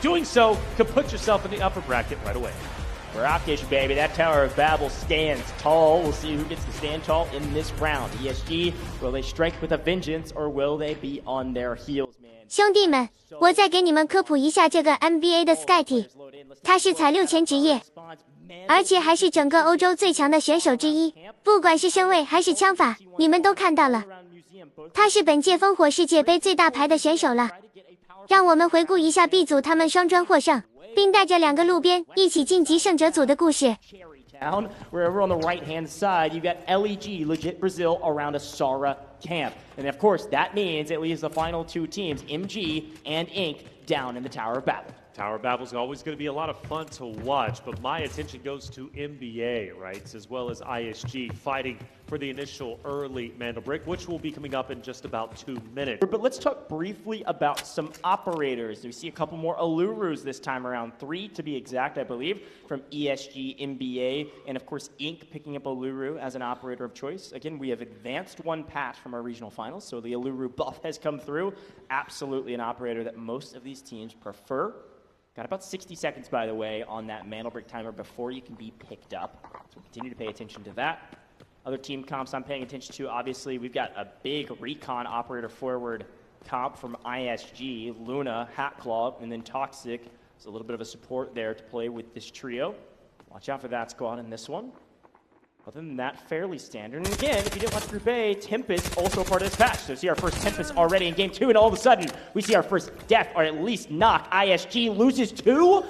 Doing so could put yourself in the upper bracket right away. Rockish, baby. That Tower of Babel stands tall. We'll see who gets to stand tall in this round. ESG, will they strike with a vengeance or will they be on their heels, man? 兄弟们，我再给你们科普一下这个 NBA 的 Sky T， 他是踩6前职业，而且还是整个欧洲最强的选手之一。不管是身位还是枪法，你们都看到了，他是本届烽火世界杯最大牌的选手了。让我们回顾一下 B 组他们双砖获胜，并带着2个路边一起晋级胜者组的故事。Where over on the right-hand side, you've got LEG, Legit Brazil, around a Sara camp. And of course, that means it leaves the final 2 teams, MG and Inc., down in the Tower of Babel. Tower of Babel is always going to be a lot of fun to watch, but my attention goes to NBA, right, as well as ISG fighting for the initial early Mandel Brick, which will be coming up in just about 2 minutes. But let's talk briefly about some operators. We see a couple more Ulurus this time around, 3 to be exact, I believe, from ESG, NBA, and of course Inc. picking up Uluru as an operator of choice. Again, we have advanced 1 patch from our regional finals, so the Uluru buff has come through. Absolutely an operator that most of these teams prefer. Got about 60 seconds, by the way, on that Mandel Brick timer before you can be picked up. So continue to pay attention to that. Other team comps I'm paying attention to, obviously, we've got a big recon operator forward comp from ISG, Luna, Hatclaw, and then Toxic. There's a little bit of a support there to play with this trio. Watch out for that squad in this one. Other than that, fairly standard. And again, if you didn't watch Group A, Tempest also part of this patch. So see our first Tempest already in Game 2, and all of a sudden, we see our first death, or at least knock. ISG loses 2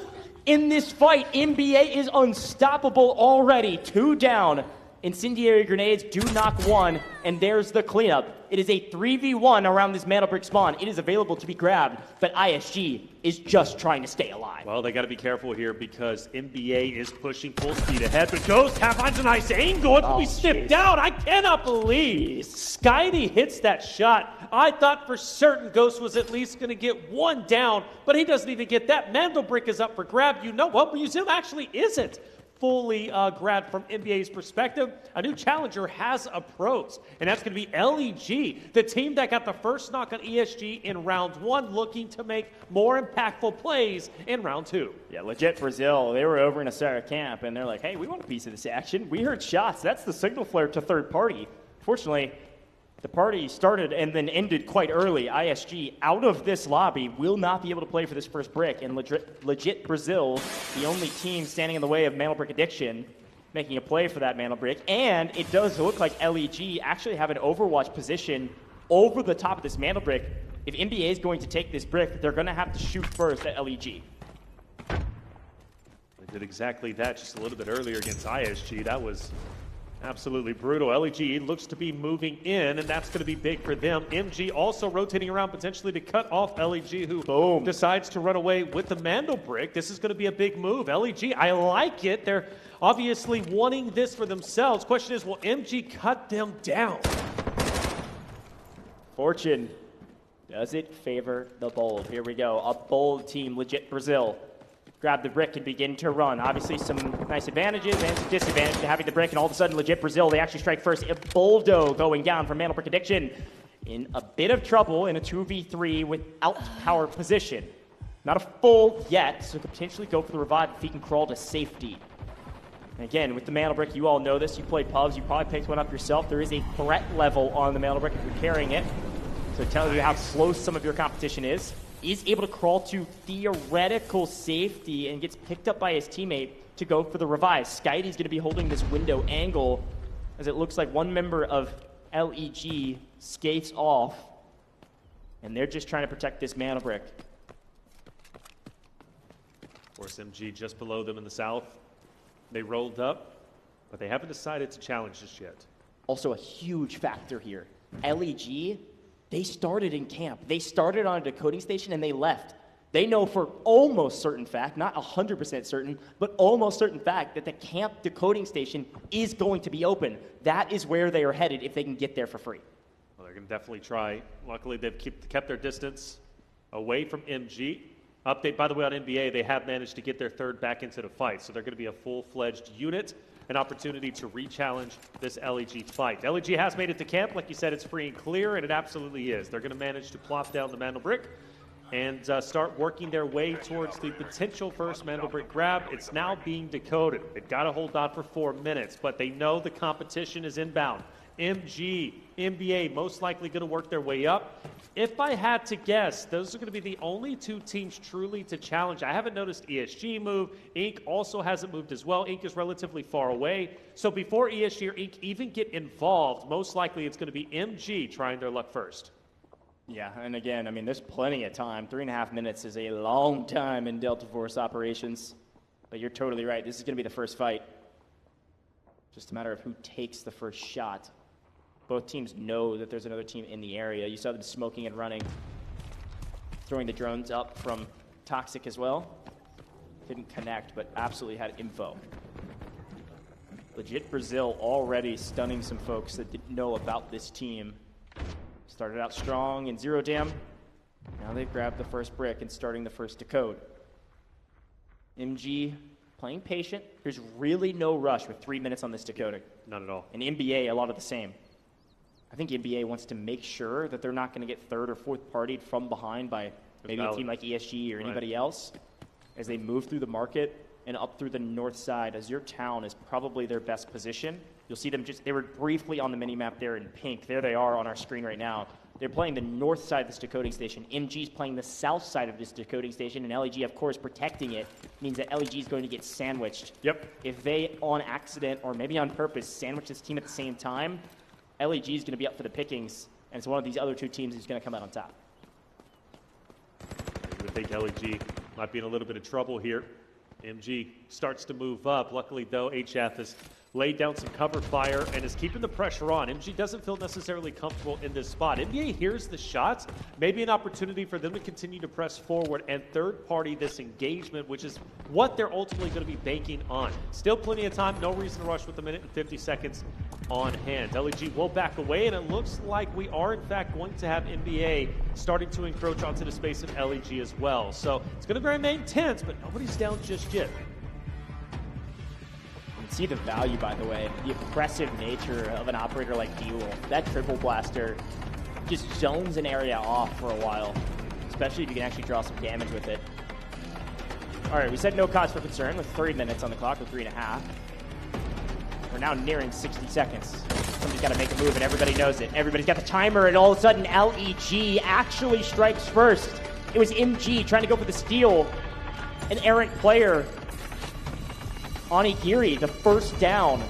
in this fight. NBA is unstoppable already. 2 down. Incendiary grenades do knock 1, and there's the cleanup. It is a 3v1 around this Mandel Brick spawn. It is available to be grabbed, but ISG is just trying to stay alive. Well, they got to be careful here because NBA is pushing full speed ahead, but Ghost finds a nice angle. It's going to be snipped down. I cannot believe Skydie hits that shot. I thought for certain Ghost was at least going to get 1 down, but he doesn't even get that. Mandel Brick is up for grab. You know what? Museum actually isn't fully grabbed from NBA's perspective. A new challenger has approached, and that's going to be LEG, the team that got the first knock on ESG in round 1, looking to make more impactful plays in round 2. Yeah, Legit Brazil, they were over in a Sara camp, and they're like, hey, we want a piece of this action. We heard shots. That's the signal flare to third party. Fortunately, the party started and then ended quite early. ISG, out of this lobby, will not be able to play for this first brick. And Legit Brazil, the only team standing in the way of Mandel Brick addiction, making a play for that Mandel Brick. And it does look like LEG actually have an overwatch position over the top of this Mandel Brick. If NBA is going to take this brick, they're going to have to shoot first at LEG. They did exactly that just a little bit earlier against ISG. That was absolutely brutal. LEG looks to be moving in, and that's going to be big for them. MG also rotating around potentially to cut off LEG, who decides to run away with the Mandel Brick. This is going to be a big move. LEG, I like it. They're obviously wanting this for themselves. Question is, will MG cut them down? Fortune, does it favor the bold? Here we go. A bold team, Legit Brazil. Grab the brick and begin to run. Obviously, some nice advantages and some disadvantages to having the brick, and all of a sudden, Legit Brazil, they actually strike first. Boldo going down from Mandel Brick addiction. In a bit of trouble in a 2v3 without power position. Not a full yet, so could potentially go for the revive if he can crawl to safety. And again, with the Mandel Brick, you all know this. You play pubs, you probably picked one up yourself. There is a threat level on the Mandel Brick if you're carrying it. So it tells you how close some of your competition is. Is able to crawl to theoretical safety and gets picked up by his teammate to go for the revive. Skydie's going to be holding this window angle as it looks like one member of LEG skates off, and they're just trying to protect this Mandel Brick. Of course, MG just below them in the south. They rolled up, but they haven't decided to challenge just yet. Also a huge factor here. LEG, they started in camp. They started on a decoding station and they left. They know for almost certain fact, not 100% certain, but almost certain fact that the camp decoding station is going to be open. That is where they are headed if they can get there for free. Well, they're going to definitely try. Luckily, they've kept their distance away from MG. Update, by the way, on NBA, they have managed to get their third back into the fight, so they're going to be a full-fledged unit. An opportunity to re-challenge this LEG fight. LEG has made it to camp. Like you said, it's free and clear, and it absolutely is. They're going to manage to plop down the Mandel Brick. and start working their way towards the potential first Mandelbrot grab. It's now being decoded. They've got to hold on for 4 minutes, but they know the competition is inbound. MG, NBA, most likely going to work their way up. If I had to guess, those are going to be the only 2 teams truly to challenge. I haven't noticed ESG move. Inc. also hasn't moved as well. Inc. is relatively far away. So before ESG or Inc. even get involved, most likely it's going to be MG trying their luck first. Yeah, and again, I mean, there's plenty of time. 3.5 minutes is a long time in Delta Force operations. But you're totally right. This is going to be the first fight. Just a matter of who takes the first shot. Both teams know that there's another team in the area. You saw them smoking and running, throwing the drones up from Toxic as well. Didn't connect, but absolutely had info. Legit Brazil already stunning some folks that didn't know about this team. Started out strong in Zero Dam. Now they've grabbed the first brick and starting the first decode. MG playing patient. There's really no rush with 3 minutes on this decoding. Not at all. And NBA, a lot of the same. I think NBA wants to make sure that they're not going to get third or fourth partied from behind by maybe a team like ESG or anybody else as they move through the market and up through the north side. Azure Town is probably their best position. You'll see them they were briefly on the mini-map there in pink. There they are on our screen right now. They're playing the north side of this decoding station. MG's playing the south side of this decoding station, and LEG, of course, protecting it means that LEG is going to get sandwiched. Yep. If they, on accident or maybe on purpose, sandwich this team at the same time, LEG is going to be up for the pickings, and it's one of these other 2 teams who's going to come out on top. I would think LEG might be in a little bit of trouble here. MG starts to move up. Luckily, though, HF has laid down some cover fire and is keeping the pressure on. MG doesn't feel necessarily comfortable in this spot. NBA hears the shots, maybe an opportunity for them to continue to press forward and third party this engagement, which is what they're ultimately going to be banking on. Still plenty of time, no reason to rush with 1 minute and 50 seconds on hand. LEG will back away, and it looks like we are in fact going to have NBA starting to encroach onto the space of LEG as well. So it's going to remain tense, but nobody's down just yet. See the value, by the way, the aggressive nature of an operator like D-Wolf. That triple blaster just zones an area off for a while, especially if you can actually draw some damage with it. All right, we said no cause for concern with 3 minutes on the clock, with 3.5. We're now nearing 60 seconds. Somebody's got to make a move, and everybody knows it. Everybody's got the timer, and all of a sudden, LEG actually strikes first. It was MG trying to go for the steal. An errant player, Onigiri, the first down.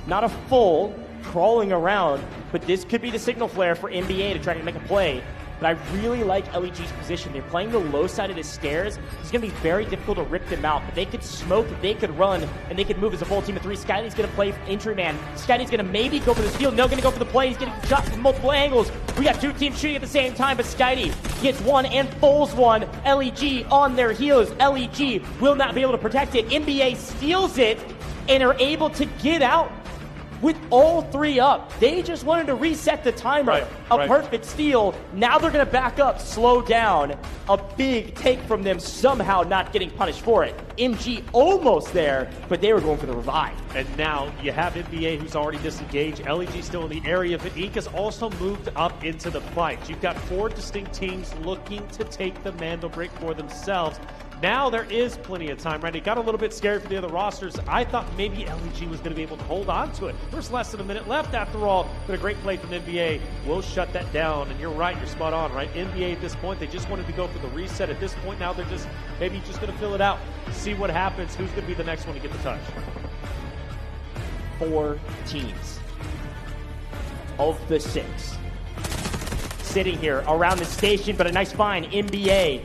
Not a full, crawling around, but this could be the signal flare for NBA to try to make a play. But I really like LEG's position. They're playing the low side of the stairs. It's going to be very difficult to rip them out, but they could smoke, they could run, and they could move as a full team of 3. Skyly's going to play entry man. Skyly's going to maybe go for the steal. No, going to go for the play. He's getting shot from multiple angles. We got 2 teams shooting at the same time, but Skyly gets one and fouls one. LEG on their heels. LEG will not be able to protect it. NBA steals it and are able to get out with all 3 up. They just wanted to reset the timer. Perfect steal. Now they're going to back up, slow down. A big take from them, somehow not getting punished for it. MG almost there, but they were going for the revive. And now you have NBA who's already disengaged. LEG still in the area, but Inc. has also moved up into the fight. You've got 4 distinct teams looking to take the Mandelbrot for themselves. Now there is plenty of time, right? It got a little bit scary for the other rosters. I thought maybe LEG was going to be able to hold on to it. There's less than a minute left after all, but a great play from NBA will shut that down. And you're right, you're spot on, right? NBA at this point, they just wanted to go for the reset. At this point now, they're just maybe just going to fill it out, see what happens. Who's going to be the next one to get the touch? 4 teams of the 6 sitting here around the station, but a nice find. NBA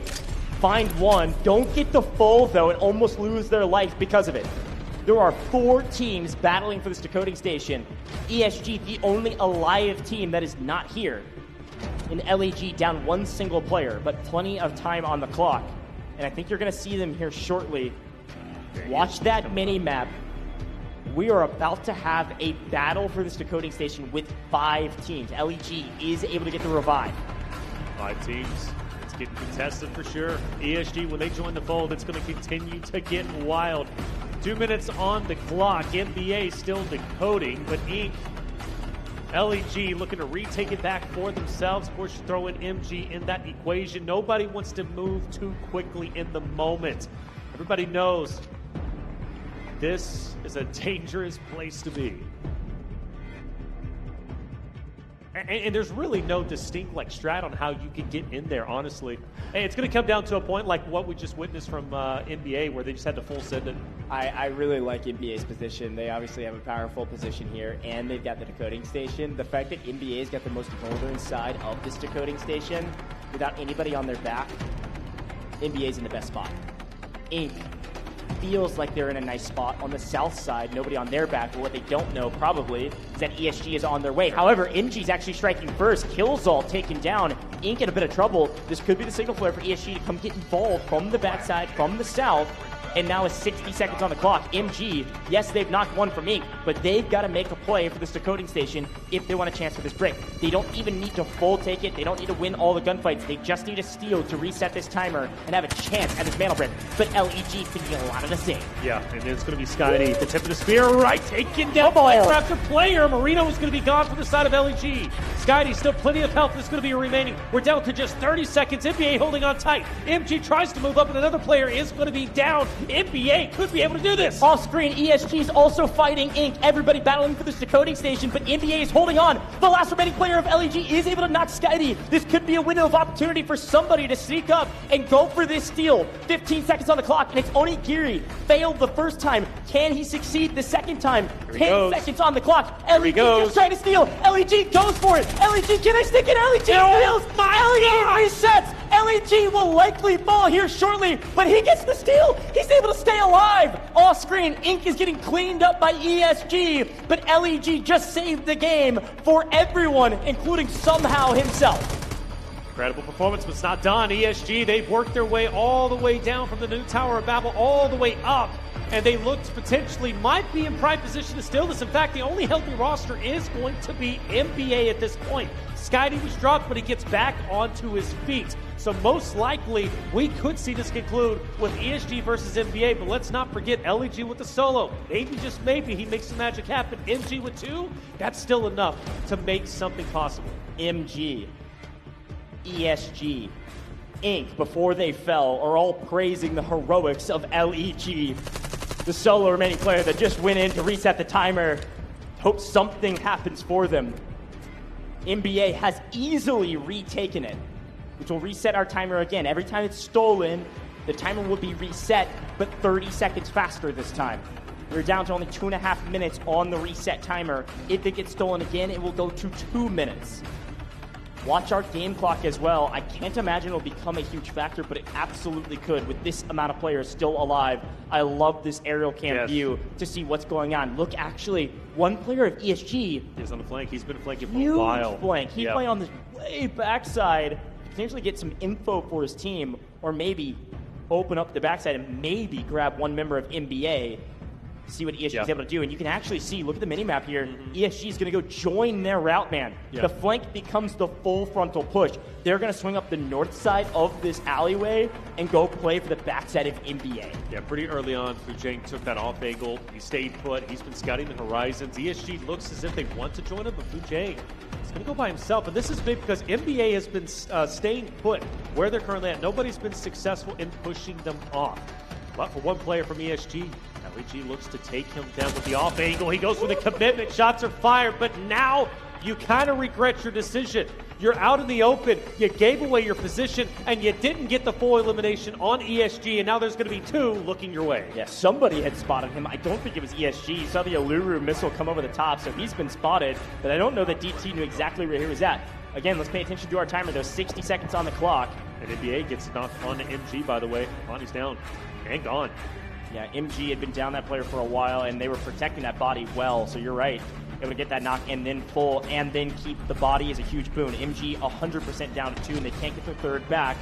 find one, don't get the full though, and almost lose their life because of it. There are 4 teams battling for this decoding station. ESG, the only alive team that is not here. And LEG down 1 single player, but plenty of time on the clock. And I think you're going to see them here shortly. Watch that mini-map. We are about to have a battle for this decoding station with 5 teams. LEG is able to get the revive. 5 teams. Getting contested for sure. ESG, when they join the fold, it's going to continue to get wild. 2 minutes on the clock. NBA still decoding, but Inc. LEG looking to retake it back for themselves. Of course, you throw in MG in that equation. Nobody wants to move too quickly in the moment. Everybody knows this is a dangerous place to be. And there's really no distinct strat on how you can get in there, honestly. Hey, it's going to come down to a point like what we just witnessed from NBA, where they just had to full send it. I really like NBA's position. They obviously have a powerful position here, and they've got the decoding station. The fact that NBA's got the most northern side of this decoding station without anybody on their back, NBA's in the best spot. Inc. feels like they're in a nice spot on the south side, nobody on their back, but what they don't know probably is that ESG is on their way. However, MG's actually striking first, Killzall taken down, Inc in a bit of trouble. This could be the signal flare for ESG to come get involved from the backside, from the south, and now is 60 seconds on the clock. MG, yes, they've knocked one from Inc, but they've got to make a play for this decoding station if they want a chance for this break. They don't even need to full take it. They don't need to win all the gunfights. They just need a steal to reset this timer and have a chance at this mantle break. But LEG thinking a lot of the same. Yeah, and it's going to be Skydie. The tip of the spear, right, taken down player after player. Marino is going to be gone from the side of LEG. Skydie, still plenty of health is going to be remaining. We're down to just 30 seconds. NBA holding on tight. MG tries to move up, and another player is going to be down. NBA could be able to do this. Off screen, ESG is also fighting Inc. Everybody battling for this decoding station, but NBA is holding on. The last remaining player of LEG is able to knock Skydie. This could be a window of opportunity for somebody to sneak up and go for this steal. 15 seconds on the clock, and it's Onigiri. Failed the first time. Can he succeed the second time? 10 seconds on the clock. LEG just trying to steal. LEG goes for it. LEG, can they stick it? LEG steals. LEG resets. LEG will likely fall here shortly, but he gets the steal. He's able to stay alive. Off screen, Inc is getting cleaned up by ESG, but LEG just saved the game for everyone, including somehow himself. Incredible performance, but it's not done. ESG, they've worked their way all the way down from the new Tower of Babel all the way up, and they looked potentially might be in prime position to steal this. In fact, the only healthy roster is going to be NBA at this point. Skydie was dropped, but he gets back onto his feet. So most likely, we could see this conclude with ESG versus NBA, but let's not forget LEG with the solo. Maybe, just maybe, he makes the magic happen. MG with 2, that's still enough to make something possible. MG, ESG, Inc, before they fell, are all praising the heroics of LEG. The solo remaining player that just went in to reset the timer, hope something happens for them. NBA has easily retaken it, which will reset our timer again. Every time it's stolen, the timer will be reset, but 30 seconds faster this time. We're down to only 2.5 minutes on the reset timer. If it gets stolen again, it will go to 2 minutes. Watch our game clock as well. I can't imagine it'll become a huge factor, but it absolutely could with this amount of players still alive. I love this aerial cam view to see what's going on. Look, actually, one player of ESG is on the flank. He's been flanking for a while. Flank. He play on this way backside, potentially get some info for his team, or maybe open up the backside and maybe grab one member of NBA. See what ESG is able to do. And you can actually see, look at the minimap here, ESG is going to go join their route man. The flank becomes the full frontal push. They're going to swing up the north side of this alleyway and go play for the backside of NBA. Yeah, pretty early on, Fujang took that off angle. He stayed put. He's been scouting the horizons. ESG looks as if they want to join him, but Fujang is going to go by himself. And this is big because NBA has been staying put where they're currently at. Nobody's been successful in pushing them off. But for one player from ESG, LEG looks to take him down with the off angle. He goes for the commitment. Shots are fired, but now you kind of regret your decision. You're out in the open. You gave away your position, and you didn't get the full elimination on ESG, and now there's going to be 2 looking your way. Yeah, somebody had spotted him. I don't think it was ESG. You saw the Uluru missile come over the top, so he's been spotted, but I don't know that DT knew exactly where he was at. Again, let's pay attention to our timer. There's 60 seconds on the clock. And NBA gets knocked on to MG, by the way. Bonnie's down and gone. Yeah, MG had been down that player for a while, and they were protecting that body well, so you're right. Able to get that knock and then full, and then keep the body is a huge boon. MG 100% down to 2, and they can't get their third back.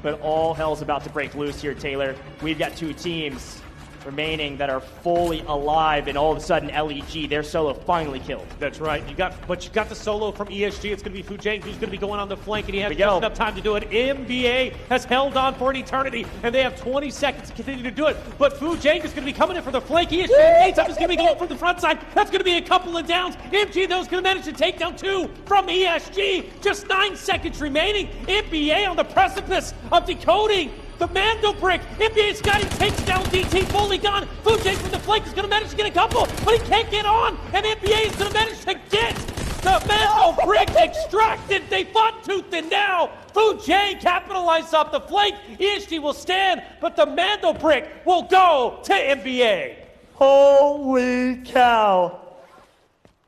But all hell's about to break loose here, Taylor. We've got 2 teams. remaining that are fully alive, and all of a sudden LEG, their solo finally killed. That's right. You got the solo from ESG. It's going to be Fujang who's going to be going on the flank, and he has just enough time to do it. MBA has held on for an eternity, and they have 20 seconds to continue to do it. But Fujang is going to be coming in for the flank. ESG is going to be going from the front side. That's going to be a couple of downs. MG, though, is going to manage to take down 2 from ESG. Just 9 seconds remaining. MBA on the precipice of decoding the Mando brick. NBA Scotty takes down DT, fully gone. Fujang from the flank is going to manage to get a couple, but he can't get on. And NBA is going to manage to get the Mando brick extracted. They fought tooth and nail. Fujang capitalized off the flank. ESG will stand, but the Mando brick will go to NBA. Holy cow.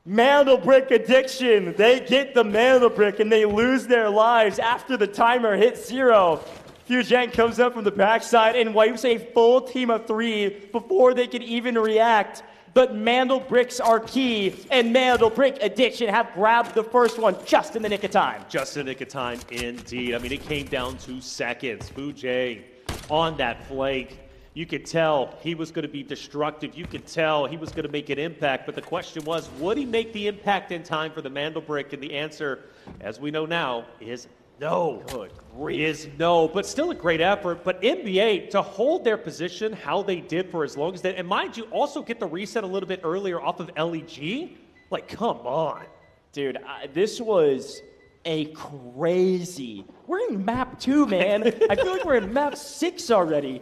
Mando brick addiction. They get the Mando brick and they lose their lives after the timer hits 0. Fujang comes up from the backside and wipes a full team of 3 before they can even react. But Mando bricks are key, and Mando brick addiction have grabbed the first one just in the nick of time. Just in the nick of time, indeed. I mean, it came down to seconds. Fujang on that flank. You could tell he was going to be destructive. You could tell he was going to make an impact. But the question was, would he make the impact in time for the Mando brick? And the answer, as we know now, is no. Good grief. Is no. But still a great effort. But NBA, to hold their position how they did for as long as they, and mind you, also get the reset a little bit earlier off of LEG. Like, come on. Dude, this was a crazy. We're in map 2, man. I feel like we're in map 6 already.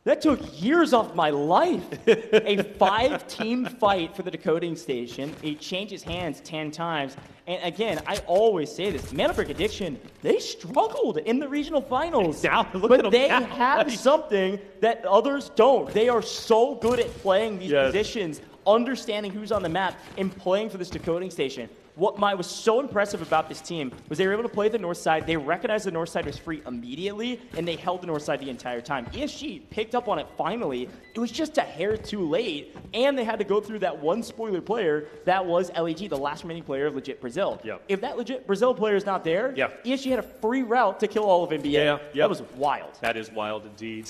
That took years off my life. A 5-team fight for the decoding station. It changes hands 10 times. And again, I always say this, Mando brick addiction, they struggled in the regional finals. But they have something that others don't. They are so good at playing these positions, understanding who's on the map, and playing for this decoding station. What was so impressive about this team was they were able to play the north side. They recognized the north side was free immediately, and they held the north side the entire time. ESG picked up on it finally. It was just a hair too late, and they had to go through that one spoiler player that was LEG, the last remaining player of Legit Brazil. Yep. If that Legit Brazil player is not there, ESG had a free route to kill all of NBA. That was wild. That is wild indeed.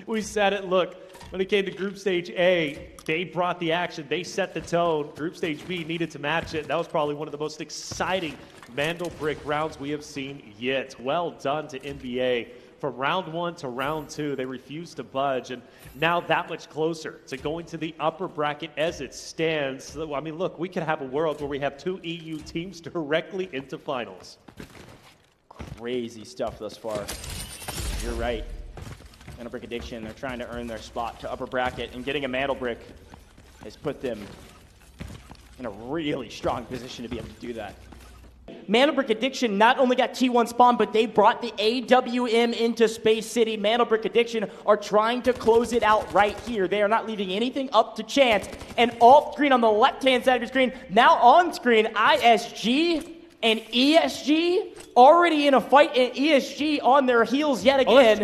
We said it. Look, when it came to Group Stage A, they brought the action. They set the tone. Group Stage B needed to match it. That was probably one of the most exciting Mando brick rounds we have seen yet. Well done to NBA. From round 1 to round 2, they refused to budge, and now that much closer to going to the upper bracket as it stands. So, I mean, look, we could have a world where we have 2 EU teams directly into finals. Crazy stuff thus far. You're right. Mando brick addiction, they're trying to earn their spot to upper bracket, and getting a Mando brick has put them in a really strong position to be able to do that. Mando brick addiction not only got T1 spawn, but they brought the AWM into Space City. Mando brick addiction are trying to close it out right here. They are not leaving anything up to chance. And off screen on the left-hand side of your screen, now on screen, ISG and ESG already in a fight, and ESG on their heels yet again.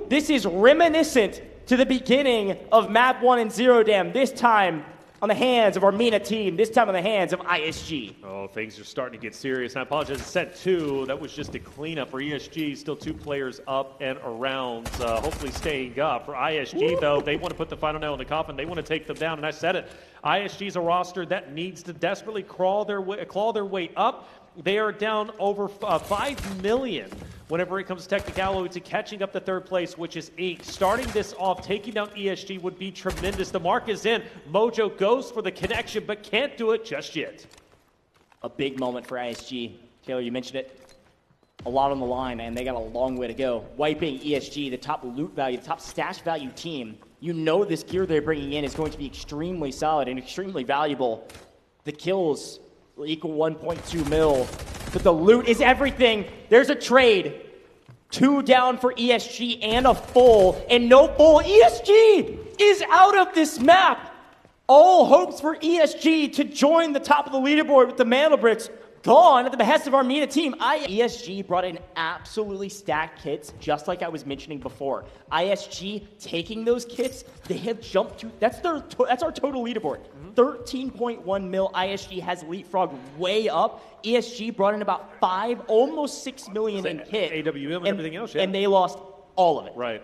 This is reminiscent to the beginning of map 1 and Zero Dam. This time on the hands of our MENA team. This time on the hands of ISG. Oh, things are starting to get serious. And I apologize. Set 2, that was just a cleanup for ESG. Still 2 players up and around, hopefully staying up. For ISG, though, they want to put the final nail in the coffin. They want to take them down. And I said it. ISG's a roster that needs to desperately claw their way up. They are down over 5 million whenever it comes to technicality to catching up to 3rd place, which is 8. Starting this off, taking down ESG would be tremendous. The mark is in. Mojo goes for the connection, but can't do it just yet. A big moment for ISG. Taylor, you mentioned it. A lot on the line, and they got a long way to go. Wiping ESG, the top loot value, the top stash value team. You know this gear they're bringing in is going to be extremely solid and extremely valuable. The kills will equal 1.2 mil, but the loot is everything. There's a trade. 2 down for ESG and a full, and no full. ESG is out of this map. All hopes for ESG to join the top of the leaderboard with the Mando bricks gone at the behest of our MENA team. ESG brought in absolutely stacked kits, just like I was mentioning before. ISG taking those kits, they have jumped to, that's our total leaderboard. 13.1 mil. ISG has leapfrogged way up. ESG brought in about 5, almost 6 million in kit. AWM and everything else, and they lost all of it. Right.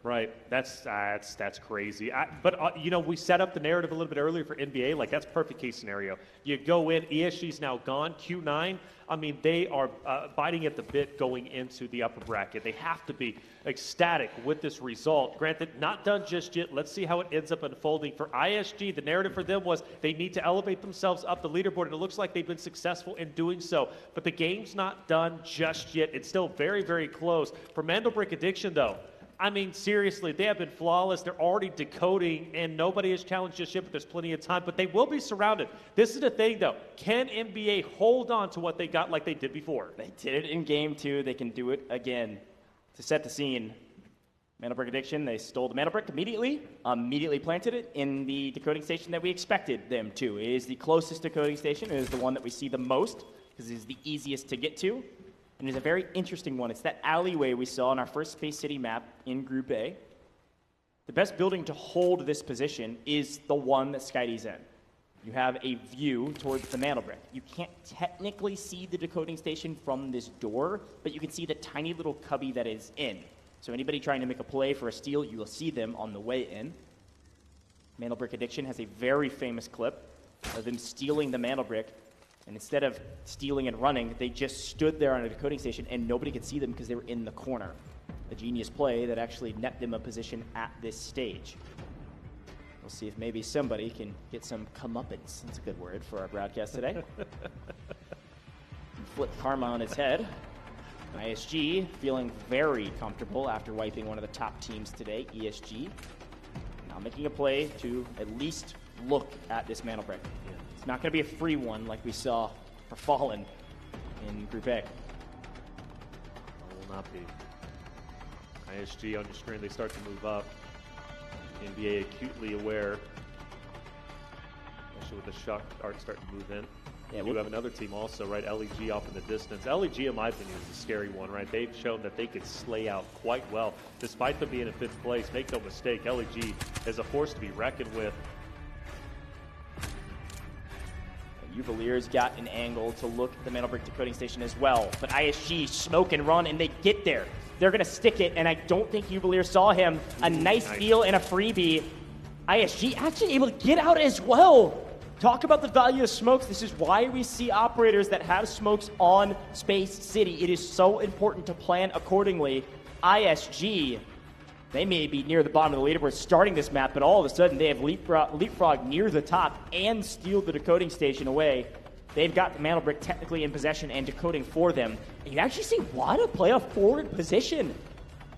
Right, that's crazy. But you know, we set up the narrative a little bit earlier for NBA. Like that's perfect case scenario. You go in, ESG's now gone. Q9. I mean, they are biting at the bit going into the upper bracket. They have to be ecstatic with this result. Granted, not done just yet. Let's see how it ends up unfolding for ISG. The narrative for them was they need to elevate themselves up the leaderboard, and it looks like they've been successful in doing so. But the game's not done just yet. It's still very, very close. For Mandelbrick Addiction, though, I mean, seriously, they have been flawless. They're already decoding, and nobody has challenged just yet, but there's plenty of time. But they will be surrounded. This is the thing, though. Can NBA hold on to what they got like they did before? They did it in Game 2. They can do it again. To set the scene, Mandelbrick Addiction, they stole the Mandelbrick immediately planted it in the decoding station that we expected them to. It is the closest decoding station. It is the one that we see the most, because it is the easiest to get to. And it's a very interesting one. It's that alleyway we saw in our first Space City map in Group A. The best building to hold this position is the one that Skydy's in. You have a view towards the Mandelbrick. You can't technically see the decoding station from this door, but you can see the tiny little cubby that is in. So anybody trying to make a play for a steal, you will see them on the way in. Mandelbrick Addiction has a very famous clip of them stealing the Mandelbrick. And instead of stealing and running, they just stood there on a decoding station and nobody could see them because they were in the corner. A genius play that actually net them a position at this stage. We'll see if maybe somebody can get some comeuppance. That's a good word for our broadcast today. Flip karma on his head. ISG feeling very comfortable after wiping one of the top teams today, ESG. Now making a play to at least look at this Mandelbrick. It's not going to be a free one like we saw for Fallen in Group A. It will not be. ISG on your screen, they start to move up. NBA acutely aware, especially with the shock art starting to move in. Yeah, we have another team also, right? LEG off in the distance. LEG, in my opinion, is a scary one, right? They've shown that they could slay out quite well, despite them being in 5th place. Make no mistake, LEG is a force to be reckoned with. Juvelier's got an angle to look at the Mandelbrick decoding station as well. But ISG smoke and run, and they get there. They're going to stick it, and I don't think Juvelier saw him. A nice steal and a freebie. ISG actually able to get out as well. Talk about the value of smokes. This is why we see operators that have smokes on Space City. It is so important to plan accordingly. ISG, they may be near the bottom of the leaderboard starting this map, but all of a sudden they have leapfrog near the top and steal the decoding station away. They've got the Mandelbrick technically in possession and decoding for them. And you actually see Wada play a forward position.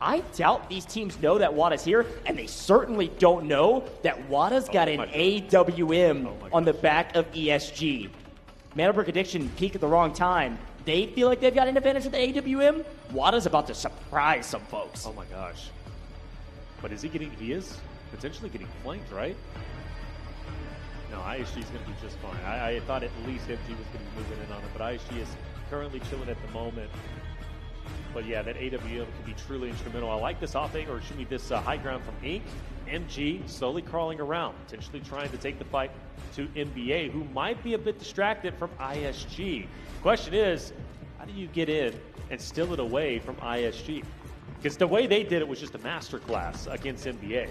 I doubt these teams know that Wada's here, and they certainly don't know that Wada's got an AWM on the back of ESG. Mandelbrick Addiction peak at the wrong time. They feel like they've got an advantage with the AWM. Wada's about to surprise some folks. Oh my gosh. But is he is potentially getting flanked, right? No, ISG's going to be just fine. I thought at least MG was going to be moving in on it, but ISG is currently chilling at the moment. But yeah, that AWM can be truly instrumental. I like this this high ground from Inc. MG slowly crawling around, potentially trying to take the fight to NBA, who might be a bit distracted from ISG. Question is, how do you get in and steal it away from ISG? Because the way they did it was just a masterclass against NBA.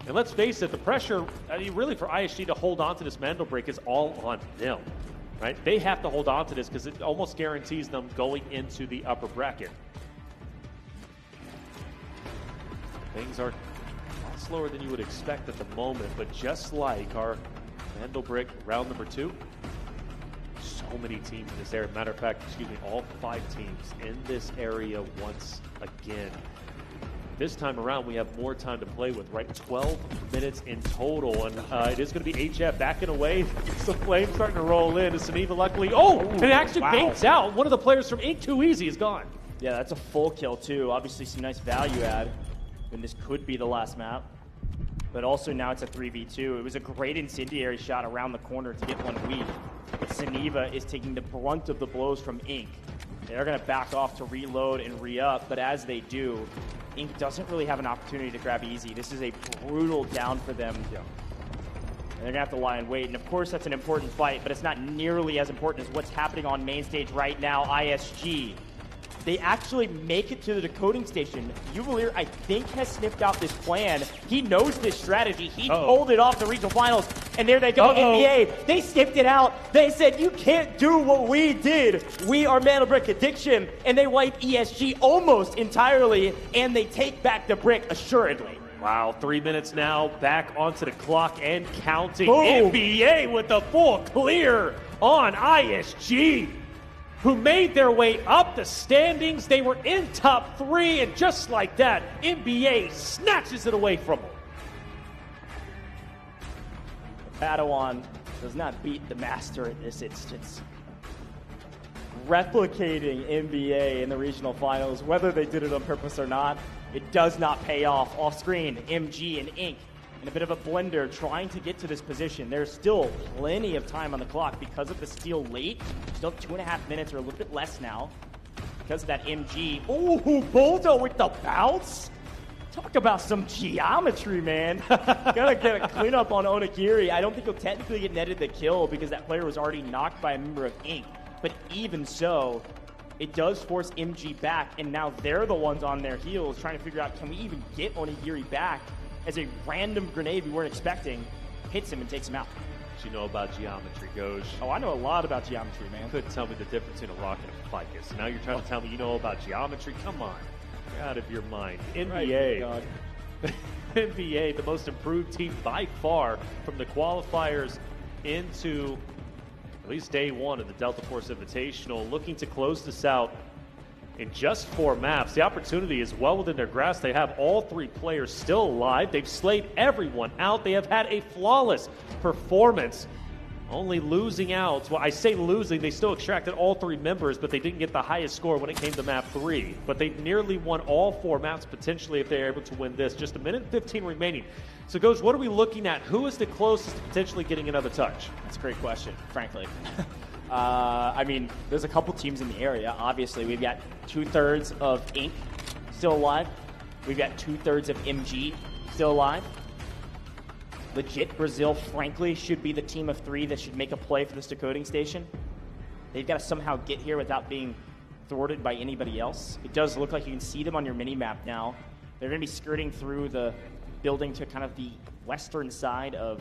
And let's face it, the pressure, really for ISG to hold on to this Mandelbrick is all on them. Right? They have to hold on to this because it almost guarantees them going into the upper bracket. Things are a lot slower than you would expect at the moment, but just like our Mandelbrick round number 2, so many teams in this area. Matter of fact, all 5 teams in this area once again. This time around, we have more time to play with, right? 12 minutes in total, and it is going to be HF backing away. Some flames starting to roll in. Saniva luckily, it actually baits out. One of the players from Inc. Too Easy is gone. Yeah, that's a full kill, too. Obviously, some nice value add, and this could be the last map. But also now it's a 3v2. It was a great incendiary shot around the corner to get one weak. But Saniva is taking the brunt of the blows from Inc. They're going to back off to reload and re-up, but as they do, Inc. doesn't really have an opportunity to grab easy. This is a brutal down for them. Yeah. And they're going to have to lie in wait. And of course, that's an important fight, but it's not nearly as important as what's happening on main stage right now. ISG They actually make it to the decoding station. Juwelier, I think, has sniffed out this plan. He knows this strategy. He pulled it off the regional finals, and there they go, NBA. They sniffed it out. They said, you can't do what we did. We are Mana Brick Addiction, and they wipe ESG almost entirely, and they take back the brick assuredly. Wow, 3 minutes now, back onto the clock and counting. Boom. NBA with the full clear on ISG, who made their way up the standings. They were in top 3, and just like that, NBA snatches it away from them. Padawan does not beat the master in this instance. Replicating NBA in the regional finals, whether they did it on purpose or not, it does not pay off. Off screen, MG and Ink in a bit of a blender trying to get to this position. There's still plenty of time on the clock because of the steal late. Still 2.5 minutes or a little bit less now because of that MG. Ooh, Bolto with the bounce. Talk about some geometry, man. Gotta get a cleanup on Onigiri. I don't think he'll technically get netted the kill because that player was already knocked by a member of Ink. But even so, it does force MG back, and now they're the ones on their heels trying to figure out, can we even get Onigiri back, as a random grenade we weren't expecting hits him and takes him out. What you know about geometry, Goj? Oh, I know a lot about geometry, man. You couldn't tell me the difference in a rock and a ficus. Now you're trying to tell me you know about geometry? Come on. You're out of your mind. NBA. Right, God. NBA, the most improved team by far from the qualifiers into at least day one of the Delta Force Invitational, looking to close this out in just 4 maps. The opportunity is well within their grasp. They have all 3 players still alive. They've slayed everyone out. They have had a flawless performance, only losing out. Well, I say losing, they still extracted all 3 members, but they didn't get the highest score when it came to map 3. But they nearly won all 4 maps potentially if they're able to win this. Just 1 minute and 15 remaining. So, Goj, what are we looking at? Who is the closest to potentially getting another touch? That's a great question, frankly. I mean, there's a couple teams in the area. Obviously, we've got 2/3 of Ink still alive. We've got 2/3 of MG still alive. Legit Brazil, frankly, should be the team of 3 that should make a play for this decoding station. They've got to somehow get here without being thwarted by anybody else. It does look like you can see them on your mini-map now. They're going to be skirting through the building to kind of the western side of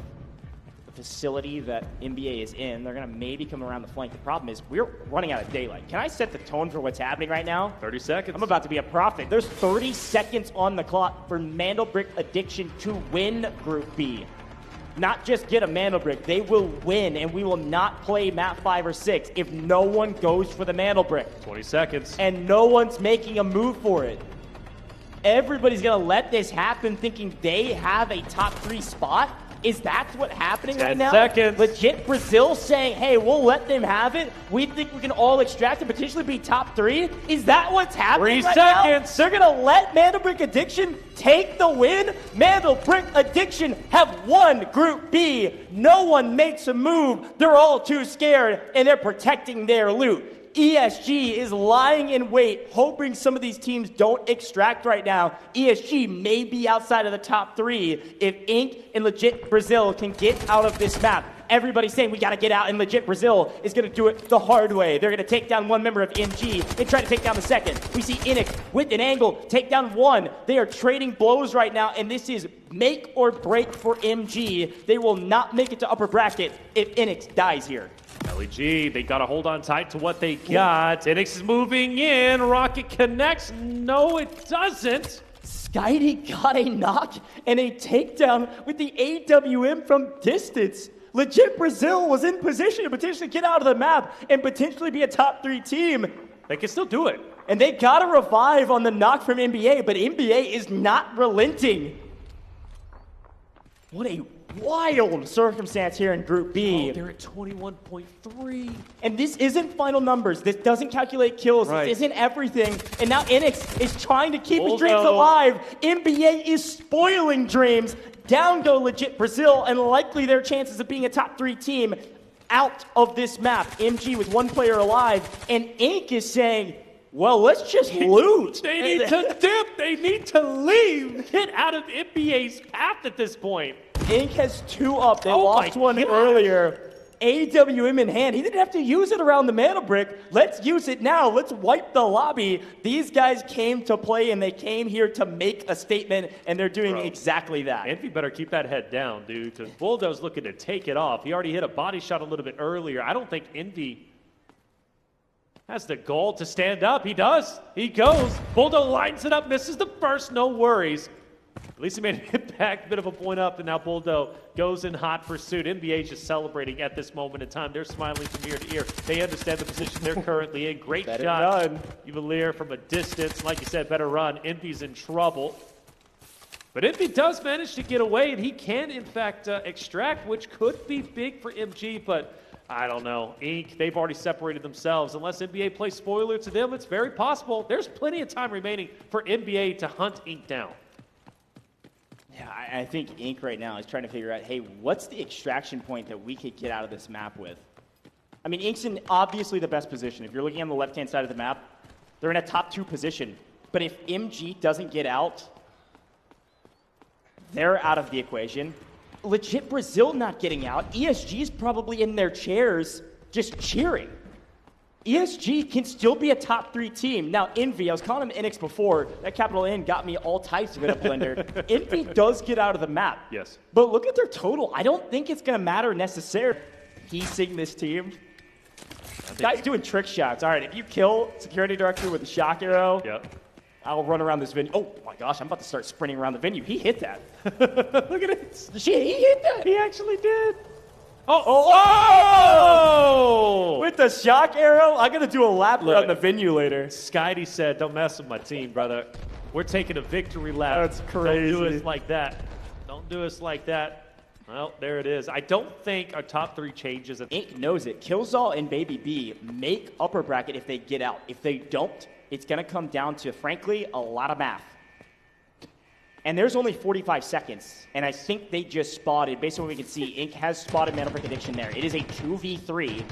the facility that NBA is in. They're going to maybe come around the flank. The problem is we're running out of daylight. Can I set the tone for what's happening right now? 30 seconds. I'm about to be a prophet. There's 30 seconds on the clock for Mana Brick Addiction to win Group B. Not just get a Mana Brick, they will win, and we will not play map 5 or 6 if no one goes for the Mana Brick. 20 seconds. And no one's making a move for it. Everybody's going to let this happen thinking they have a top 3 spot? Is that what's happening right now? 10 seconds. Legit Brazil saying, hey, we'll let them have it. We think we can all extract and potentially be top 3? Is that what's happening 3 right seconds. now? They're going to let Mana Brick Addiction take the win? Mana Brick Addiction have won Group B. No one makes a move. They're all too scared, and they're protecting their loot. ESG is lying in wait, hoping some of these teams don't extract right now. ESG may be outside of the top 3 if Ink and Legit Brazil can get out of this map. Everybody's saying we got to get out, and Legit Brazil is going to do it the hard way. They're going to take down one member of MG and try to take down the second. We see Inix with an angle take down one. They are trading blows right now, and this is make or break for MG. They will not make it to upper bracket if Inix dies here. LEG, they got to hold on tight to what they got. Inix is moving in. Rocket connects. No, it doesn't. Skydie got a knock and a takedown with the AWM from distance. Legit Brazil was in position to potentially get out of the map and potentially be a top 3 team. They can still do it. And they got a revive on the knock from NBA, but NBA is not relenting. What a wild circumstance here in Group B. Oh, they're at 21.3. And this isn't final numbers. This doesn't calculate kills. Right. This isn't everything. And now Inix is trying to keep his dreams alive. NBA is spoiling dreams. Down go Legit Brazil, and likely their chances of being a top 3 team out of this map. MG with 1 player alive, and Ink is saying, well, let's just loot. They need to dip. They need to leave. Get out of NBA's path at this point. Ink has 2 up. They lost 1 earlier. AWM in hand. He didn't have to use it around the mana brick. Let's use it now. Let's wipe the lobby. These guys came to play, and they came here to make a statement, and they're doing exactly that. Envy better keep that head down, dude, because Bulldo's looking to take it off. He already hit a body shot a little bit earlier. I don't think Envy has the goal to stand up. He does. He goes. Bulldo lines it up, misses the first, no worries. At least he made an impact, bit of a point up, and now Bulldo goes in hot pursuit. NBA just celebrating at this moment in time. They're smiling from ear to ear. They understand the position they're currently in. Great shot. Evalier from a distance. Like you said, better run. Envy's in trouble. But Envy does manage to get away, and he can, in fact, extract, which could be big for MG, but I don't know. Inc., they've already separated themselves. Unless NBA plays spoiler to them, it's very possible. There's plenty of time remaining for NBA to hunt Inc. down. Yeah, I think Inc. right now is trying to figure out, hey, what's the extraction point that we could get out of this map with? I mean, Inc.'s in obviously the best position. If you're looking on the left-hand side of the map, they're in a top 2 position. But if MG doesn't get out, they're out of the equation. Legit Brazil not getting out. ESG's probably in their chairs just cheering. ESG can still be a top 3 team. Now, Envy, I was calling him Enix before. That capital N got me all types of it at Blender. Envy does get out of the map. Yes. But look at their total. I don't think it's going to matter necessarily. Piecing this team. Guy's doing trick shots. All right, if you kill Security Director with a shock arrow, I'll run around this venue. Oh, my gosh, I'm about to start sprinting around the venue. He hit that. Look at it. Shit, he hit that. He actually did. Oh! With the shock arrow, I'm going to do a lap around the venue later. Skydie said, don't mess with my team, brother. We're taking a victory lap. That's crazy. Don't do us like that. Don't do us like that. Well, there it is. I don't think our top 3 changes. Inc. knows it. Killzall and Baby B make upper bracket if they get out. If they don't, it's going to come down to, frankly, a lot of math. And there's only 45 seconds, and I think they just spotted, based on what we can see, Inc. has spotted Mana Brick Addiction there. It is a 2v3.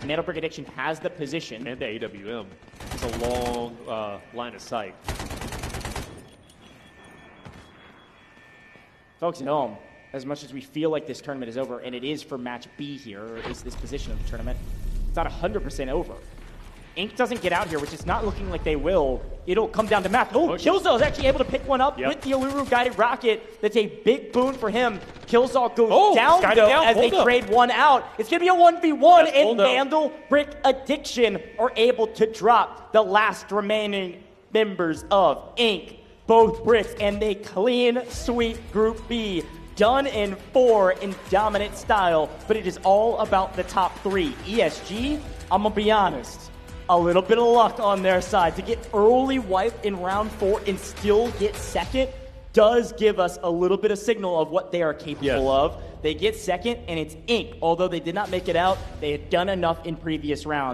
Mana Brick Addiction has the position. And the AWM. It's a long line of sight. Folks at home, as much as we feel like this tournament is over, and it is for match B here, or at least this position of the tournament, it's not 100% over. Inc. doesn't get out here, which is not looking like they will. It'll come down to math. Oh, Killzall is actually able to pick one up with the Alluru guided rocket. That's a big boon for him. Killzall goes down, though, as they trade one out. It's going to be a 1v1, and Vandal, Brick Addiction are able to drop the last remaining members of Inc. Both bricks, and they clean sweep Group B. Done in 4 in dominant style, but it is all about the top 3. ESG, I'm going to be honest, a little bit of luck on their side. To get early wipe in round 4 and still get second does give us a little bit of signal of what they are capable of. They get second, and it's Inc. Although they did not make it out, they had done enough in previous rounds.